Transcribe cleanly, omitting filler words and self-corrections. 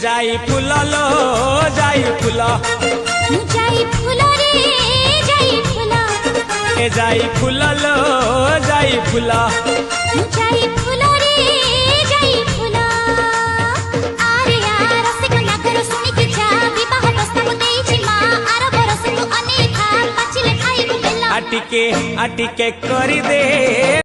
जाई फूला लो जाई फूला जाई फूला रे जाई फूला ए जाई फूला लो जाई फूला जाई फूला रे जाई फूला आरे यार रसिक नगर सुनि के जा विवाह प्रस्ताव देइछि मा आर बरस तू अनेक पाचिले खाइबु बेला आटिके करी दे।